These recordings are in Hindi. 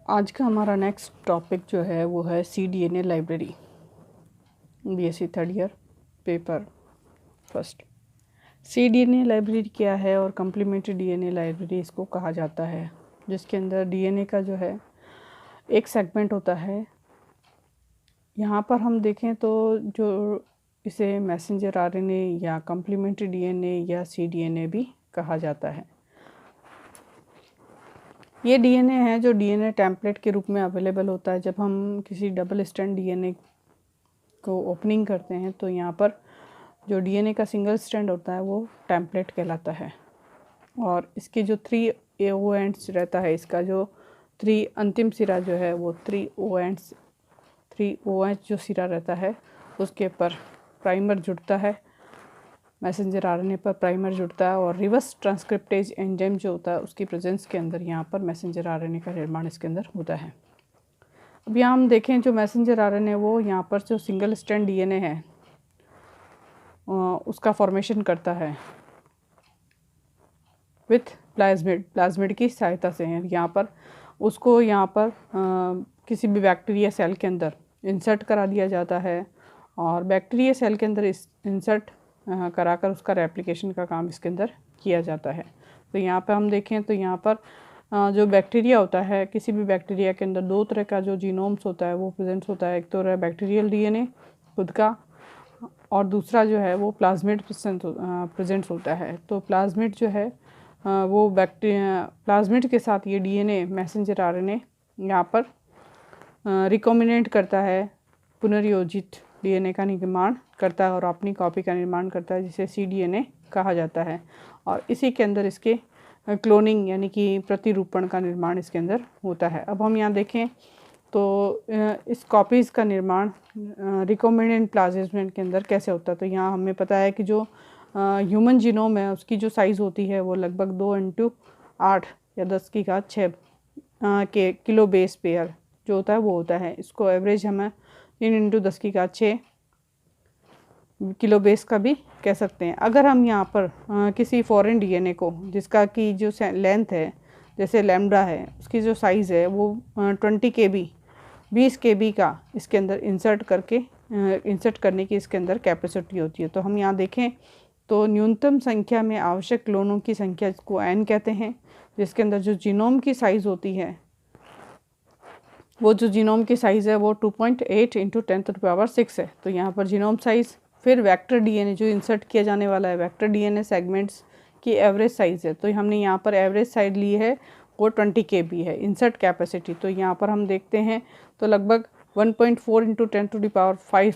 आज का हमारा नेक्स्ट टॉपिक जो है वो है cDNA library, BSc third year, paper first. cDNA library क्या है और कम्प्लीमेंट्री डीएनए लाइब्रेरी इसको कहा जाता है, जिसके अंदर डीएनए का जो है एक सेगमेंट होता है। यहाँ पर हम देखें तो जो इसे मैसेंजर आरएनए या कम्प्लीमेंट्री डीएनए या cDNA भी कहा जाता है। ये डीएनए है जो डीएनए टेम्पलेट के रूप में अवेलेबल होता है। जब हम किसी डबल स्ट्रैंड डीएनए को ओपनिंग करते हैं तो यहाँ पर जो डीएनए का सिंगल स्ट्रैंड होता है वो टेम्पलेट कहलाता है, और इसके जो 3 ओ एंड्स रहता है, इसका जो 3 अंतिम सिरा जो है वो 3 ओ एंड्स जो सिरा रहता है उसके ऊपर प्राइमर जुड़ता है, मैसेंजर आरएनए पर प्राइमर जुड़ता है, और रिवर्स ट्रांसक्रिप्टेज एंजाइम जो होता है उसकी प्रेजेंस के अंदर यहाँ पर मैसेंजर आरएनए का निर्माण इसके अंदर होता है। अब यहाँ हम देखें जो मैसेंजर आरएनए वो यहाँ पर जो सिंगल स्ट्रैंड डीएनए है उसका फॉर्मेशन करता है विथ प्लाज्मिड की सहायता से। यहाँ पर उसको किसी भी बैक्टीरिया सेल के अंदर इंसर्ट करा दिया जाता है, और बैक्टीरिया सेल के अंदर इंसर्ट कराकर उसका रेप्लिकेशन का काम इसके अंदर किया जाता है। तो यहाँ पर हम देखें तो यहाँ पर जो बैक्टीरिया होता है, किसी भी बैक्टीरिया के अंदर 2 तरह का जो जीनोम्स होता है वो प्रेजेंट होता है। एक तो बैक्टीरियल डीएनए खुद का, और दूसरा जो है वो प्लाज्मिड प्रेजेंट होता है। तो प्लाज्मिड जो है वो प्लाज्मिड के साथ ये डीएनए मैसेंजर आरएनए यहाँ पर रिकॉम्बिनेट करता है, पुनर्योजित डीएनए का निर्माण करता है और अपनी कॉपी का निर्माण करता है, जिसे cDNA कहा जाता है। और इसी के अंदर इसके क्लोनिंग यानी कि प्रतिरूपण का निर्माण इसके अंदर होता है। अब हम यहाँ देखें तो इस कॉपीज़ का निर्माण रिकॉम्बिनेंट प्लाज्मिड के अंदर कैसे होता है। तो यहाँ हमें पता है कि जो ह्यूमन जीनोम है उसकी जो साइज़ होती है वो लगभग 2×8 या 10⁶ के किलो बेस पेयर जो होता है वो होता है। इसको एवरेज हमें 3×10⁶ किलो बेस का भी कह सकते हैं। अगर हम यहाँ पर किसी फॉरेन डीएनए को, जिसका की जो लेंथ है जैसे लैम्डा है, उसकी जो साइज़ है वो 20 kb 20 kb का इसके अंदर इंसर्ट करने की इसके अंदर कैपेसिटी होती है। तो हम यहाँ देखें तो न्यूनतम संख्या में आवश्यक क्लोनों की संख्या को n कहते हैं, जिसके अंदर जो जीनोम की साइज़ होती है वो जो जीनोम की साइज़ है वो 2.8 × 10⁻⁶ है। तो यहाँ पर जीनोम साइज़, फिर वेक्टर डीएनए जो इंसर्ट किया जाने वाला है, वेक्टर डीएनए सेगमेंट्स की एवरेज साइज़ है। तो हमने यहाँ पर एवरेज साइज ली है वो 20 kb है इंसर्ट कैपेसिटी। तो यहाँ पर हम देखते हैं तो लगभग 1.4 × 10⁵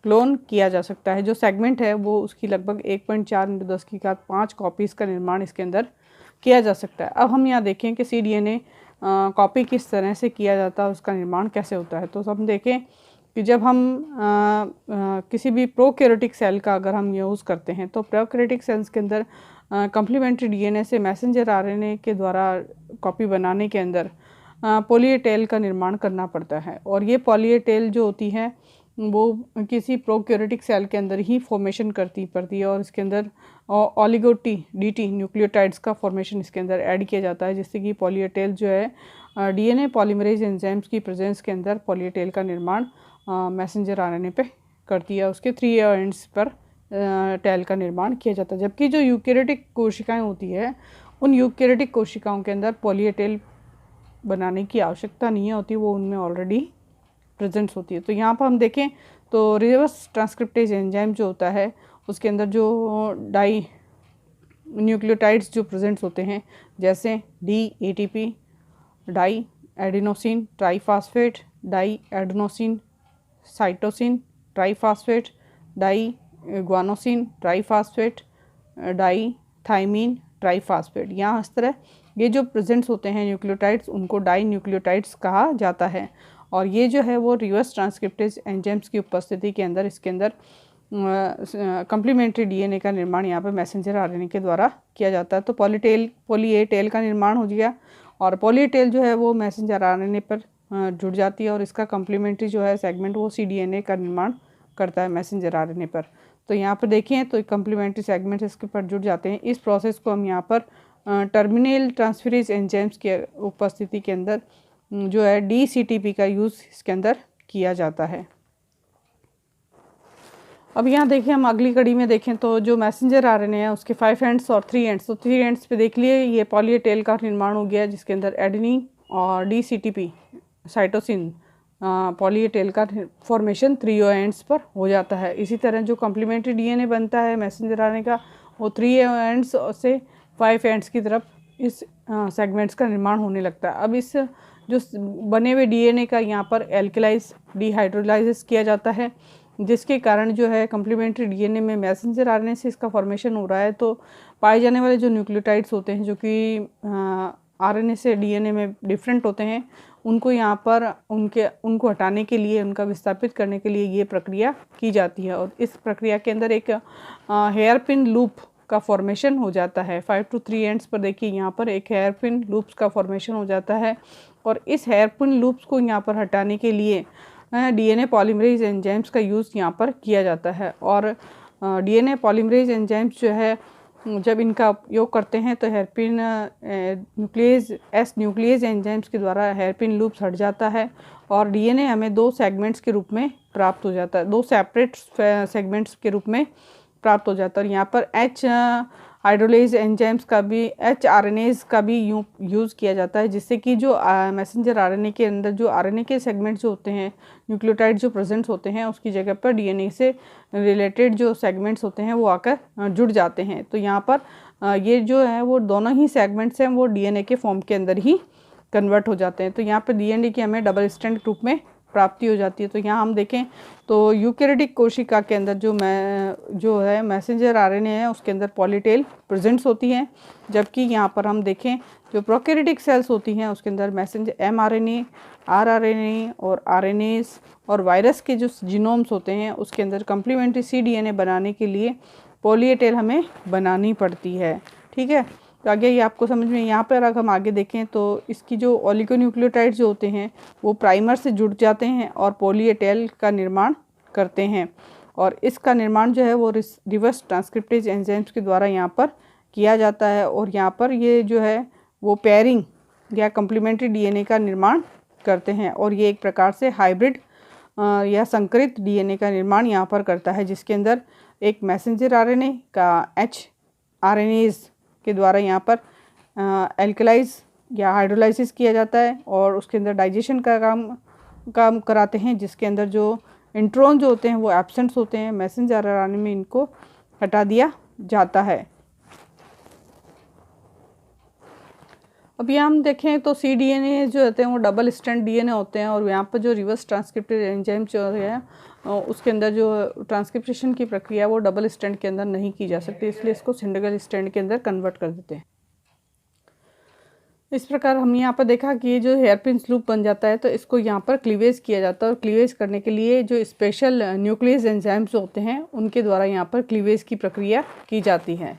क्लोन किया जा सकता है। जो सेगमेंट है वो उसकी लगभग 1.4 × 10⁵ कॉपीज़ का निर्माण इसके अंदर किया जा सकता है। अब हम यहाँ देखें कि cDNA कॉपी किस तरह से किया जाता है, उसका निर्माण कैसे होता है। तो हम देखें कि जब हम किसी भी प्रोकैरियोटिक सेल का अगर हम यूज़ करते हैं तो प्रोकैरियोटिक सेल्स के अंदर कम्प्लीमेंट्री डीएनए से मैसेंजर आरएनए के द्वारा कॉपी बनाने के अंदर पॉली ए टेल का निर्माण करना पड़ता है, और ये पॉली ए टेल जो होती है वो किसी प्रोकैरियोटिक सेल के अंदर ही फॉर्मेशन करती पड़ती है, और इसके अंदर ओलिगो डी न्यूक्लियोटाइड्स का फॉर्मेशन इसके अंदर ऐड किया जाता है, जिससे कि पॉली ए टेल जो है डीएनए पॉलीमरेज एंजाइम्स की प्रेजेंस के अंदर पॉली ए टेल का निर्माण मैसेंजर आरएनए पे करती है। उसके 3 एंड्स पर टेल का निर्माण किया जाता है। जबकि जो यूकैरियोटिक कोशिकाएं होती है उन यूकैरियोटिक कोशिकाओं के अंदर पॉली ए टेल बनाने की आवश्यकता नहीं होती, वो उनमें ऑलरेडी प्रेजेंट होती है। तो यहाँ पर हम देखें तो रिवर्स ट्रांसक्रिप्टेज एंजाइम जो होता है उसके अंदर जो डाई न्यूक्लियोटाइड्स जो प्रेजेंट होते हैं, जैसे DATP, di adenosine triphosphate, di adenosine cytosine triphosphate, di guanosine triphosphate, di thymine triphosphate. यहाँ इस तरह ये जो प्रेजेंट्स होते हैं न्यूक्लियोटाइड्स उनको डाई न्यूक्लियोटाइड्स कहा जाता है, और ये जो है वो रिवर्स ट्रांसक्रिप्टेज एंजाइम्स की उपस्थिति के अंदर इसके अंदर कम्प्लीमेंट्री डीएनए का निर्माण यहाँ पर मैसेंजर आरएनए के द्वारा किया जाता है। तो पॉली ए टेल का निर्माण हो गया, और पॉली ए टेल जो है वो मैसेंजर आरएनए पर जुड़ जाती है, और इसका कम्प्लीमेंट्री जो है सेगमेंट वो cDNA का निर्माण करता है मैसेंजर आरएनए पर। तो यहाँ पर देखिए तो कम्प्लीमेंट्री सेगमेंट इसके पर जुड़ जाते हैं। इस प्रोसेस को हम यहाँ पर टर्मिनल ट्रांसफरेज एंजाइम्स की उपस्थिति के अंदर जो है DCTP का यूज़ इसके अंदर किया जाता है। अब यहाँ देखिए हम अगली कड़ी में देखें तो जो मैसेंजर RNA है उसके 5 एंड्स और 3 एंड्स, तो 3 एंड्स पे देख लिए ये पॉली ए टेल का निर्माण हो गया जिसके अंदर एडेनिन और DCTP cytosine poly A tail का फॉर्मेशन 3 एंड्स पर हो जाता है। इसी तरह जो कम्प्लीमेंट्री DNA बनता है मैसेंजर RNA का वो 3 एंड्स से 5 एंड्स की तरफ इस सेगमेंट्स का निर्माण होने लगता है। अब इस जो बने हुए DNA का यहाँ पर एल्कलाइज डिहाइड्रोलाइसिस किया जाता है जिसके कारण जो है कम्प्लीमेंट्री DNA में मैसेंजर RNA से इसका फॉर्मेशन हो रहा है। तो पाए जाने वाले जो न्यूक्लियोटाइड्स होते हैं जो कि RNA से DNA में डिफरेंट होते हैं उनको यहाँ पर उनको हटाने के लिए, उनका विस्थापित करने के लिए ये प्रक्रिया की जाती है। और इस प्रक्रिया के अंदर एक हेयर पिन लूप का फॉर्मेशन हो जाता है। 5 to 3 एंड्स पर देखिए यहाँ पर एक हेयर पिन लूप्स का फॉर्मेशन हो जाता है और इस हेयर पिन लूप्स को यहाँ पर हटाने के लिए DNA पॉलीमरेज एंजाइम्स का यूज़ यहाँ पर किया जाता है। और DNA पॉलीमरेज एंजाइम्स जो है जब इनका उपयोग करते हैं तो हेयरपिन न्यूक्लियस एंजाइम्स के द्वारा हेयरपिन लूप्स हट जाता है और DNA हमें 2 सेगमेंट्स के रूप में प्राप्त हो जाता है, 2 सेपरेट सेगमेंट्स के रूप में प्राप्त हो जाता है। और यहाँ पर H हाइड्रोलेज एंजाइम्स का भी hRNAs का भी यूज़ किया जाता है जिससे कि जो मैसेंजर RNA के अंदर जो RNA के सेगमेंट्स जो होते हैं, न्यूक्लियोटाइड जो प्रेजेंट्स होते हैं उसकी जगह पर DNA से रिलेटेड जो सेगमेंट्स होते हैं वो आकर जुड़ जाते हैं। तो यहाँ पर ये जो है वो दोनों ही सेगमेंट्स हैं वो DNA के फॉर्म के अंदर ही कन्वर्ट हो जाते हैं। तो यहाँ पर DNA की हमें डबल स्ट्रैंड ग्रुप में प्राप्ति हो जाती है। तो यहाँ हम देखें तो यूकेरियोटिक कोशिका के अंदर जो है मैसेंजर RNA है उसके अंदर पॉलीटेल प्रेजेंट्स होती हैं, जबकि यहाँ पर हम देखें जो प्रोकैरियोटिक सेल्स होती हैं उसके अंदर मैसेंजर mRNA, rRNA और RNAs और वायरस के जो जीनोम्स होते हैं उसके अंदर कम्प्लीमेंट्री cDNA बनाने के लिए पॉली ए टेल हमें बनानी पड़ती है। ठीक है, तो आगे ये आपको समझ में। यहाँ पर अगर हम आगे देखें तो इसकी जो ओलिगोन्यूक्लियोटाइड्स जो होते हैं वो प्राइमर से जुड़ जाते हैं और पॉली ए टेल का निर्माण करते हैं और इसका निर्माण जो है वो रिवर्स ट्रांसक्रिप्टेज एंजाइम्स के द्वारा यहाँ पर किया जाता है। और यहाँ पर ये जो है वो पेयरिंग या कम्प्लीमेंट्री DNA का निर्माण करते हैं और ये एक प्रकार से हाइब्रिड या संकरित DNA का निर्माण यहाँ पर करता है जिसके अंदर एक मैसेंजर RNA का hRNAs के द्वारा यहाँ पर एल्कलाइज या हाइड्रोलाइसिस किया जाता है और उसके अंदर डाइजेशन का काम कराते हैं जिसके अंदर जो इंट्रॉन जो होते हैं वो एब्सेंट्स होते हैं, मैसेंजर RNA में इनको हटा दिया जाता है। अब यहाँ हम देखें तो cDNA जो होते हैं वो डबल स्ट्रैंड DNA होते हैं और यहाँ पर जो रिवर्स ट्रांसक्रिप्टेड एंजाइम जो है उसके अंदर जो ट्रांसक्रिप्शन की प्रक्रिया वो डबल स्ट्रैंड के अंदर नहीं की जा सकती, इसलिए इसको सिंगल स्ट्रैंड के अंदर कन्वर्ट कर देते हैं। इस प्रकार हमने यहाँ पर देखा कि ये जो हेयरपिन लूप बन जाता है तो इसको यहाँ पर क्लीवेज किया जाता है और क्लीवेज करने के लिए जो स्पेशल न्यूक्लियस एंजाइम्स होते हैं उनके द्वारा यहाँ पर क्लीवेज की प्रक्रिया की जाती है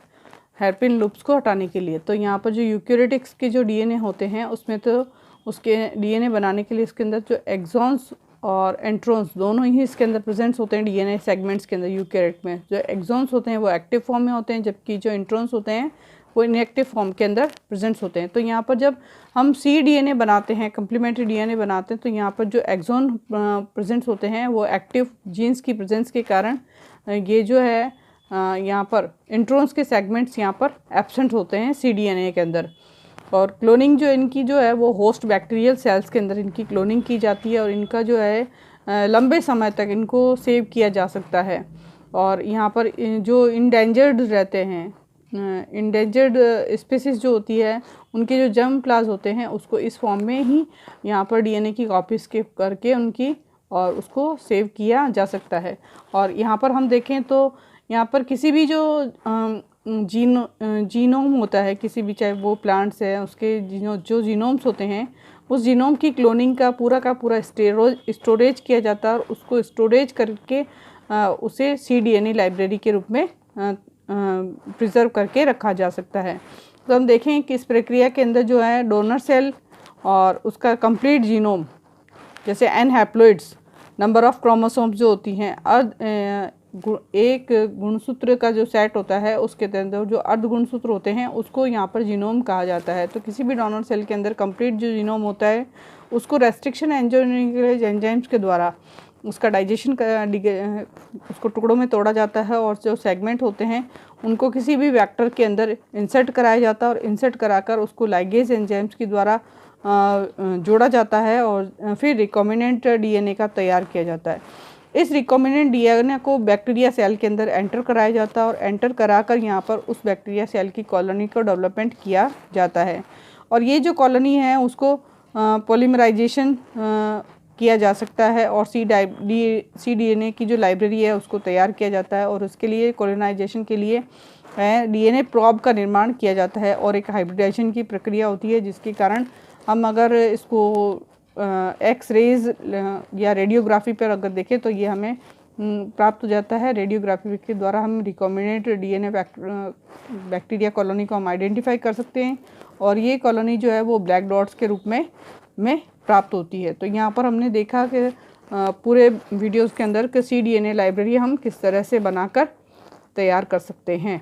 हेयरपिन लूप्स को हटाने के लिए। तो यहाँ पर जो यूकेरियोटिक्स के जो DNA होते हैं उसमें तो उसके DNA बनाने के लिए इसके अंदर जो एक्सॉन्स और एंट्रॉन्स दोनों ही इसके अंदर प्रेजेंट्स होते हैं DNA सेगमेंट्स के अंदर। यूकेरियोट में जो एक्सॉन्स होते हैं वो एक्टिव फॉर्म में होते हैं जबकि जो एंट्रॉन्स होते हैं वो इनएक्टिव फॉर्म के अंदर प्रेजेंट्स होते हैं। तो यहाँ पर जब हम cDNA बनाते हैं, कम्प्लीमेंट्री DNA बनाते हैं तो यहाँ पर जो एक्सॉन प्रेजेंट्स होते हैं वो एक्टिव जीन्स की प्रेजेंस के कारण ये जो है यहाँ पर इंट्रॉन्स के सेगमेंट्स यहाँ पर एब्सेंट होते हैं cDNA के अंदर। और क्लोनिंग जो इनकी जो है वो होस्ट बैक्टीरियल सेल्स के अंदर इनकी क्लोनिंग की जाती है और इनका जो है लंबे समय तक इनको सेव किया जा सकता है। और यहाँ पर जो इंडेंजर्ड रहते हैं, इंडेंजर्ड स्पीसीज जो होती है उनके जो जर्म क्लास होते हैं उसको इस फॉर्म में ही यहाँ पर DNA की कॉपीज के करके उनकी और उसको सेव किया जा सकता है। और यहाँ पर हम देखें तो यहाँ पर किसी भी जो जीनोम होता है, किसी भी चाहे वो प्लांट्स है उसके जो जीनोम्स होते हैं उस जीनोम की क्लोनिंग का पूरा स्टोरेज किया जाता है और उसको स्टोरेज करके उसे cDNA लाइब्रेरी के रूप में प्रिजर्व करके रखा जा सकता है। तो हम देखें कि इस प्रक्रिया के अंदर जो है डोनर सेल और उसका कंप्लीट जीनोम जैसे n haploids number of chromosomes जो होती हैं एक गुणसूत्र का जो सेट होता है उसके अंदर जो अर्ध गुणसूत्र होते हैं उसको यहाँ पर जीनोम कहा जाता है। तो किसी भी डोनर सेल के अंदर कंप्लीट जो जीनोम होता है उसको रेस्ट्रिक्शन एंजाइम्स के द्वारा उसका डाइजेशन उसको टुकड़ों में तोड़ा जाता है और जो सेगमेंट होते हैं उनको किसी भी वेक्टर के अंदर इंसर्ट कराया जाता है और इंसर्ट कराकर उसको लाइगेज एंजाइम्स के द्वारा जोड़ा जाता है और फिर रिकॉम्बिनेंट डीएनए का तैयार किया जाता है। इस रिकॉम्बिनेंट डीएनए को बैक्टीरिया सेल के अंदर एंटर कराया जाता है और एंटर कराकर यहाँ पर उस बैक्टीरिया सेल की कॉलोनी को डेवलपमेंट किया जाता है। और ये जो कॉलोनी है उसको पॉलीमराइजेशन किया जा सकता है और सी डीएनए की जो लाइब्रेरी है उसको तैयार किया जाता है और उसके लिए कोलोनाइजेशन के लिए डीएनए प्रोब का निर्माण किया जाता है और एक हाइब्रिडाइजेशन की प्रक्रिया होती है जिसके कारण हम अगर इसको एक्स रेज या रेडियोग्राफी पर अगर देखें तो ये हमें प्राप्त हो जाता है। रेडियोग्राफी के द्वारा हम रिकॉम्बिनेंट डीएनए बैक्टीरिया कॉलोनी को हम आइडेंटिफाई कर सकते हैं और ये कॉलोनी जो है वो ब्लैक डॉट्स के रूप में प्राप्त होती है। तो यहाँ पर हमने देखा कि पूरे वीडियोस के अंदर कि cDNA लाइब्रेरी हम किस तरह से बनाकर तैयार कर सकते हैं।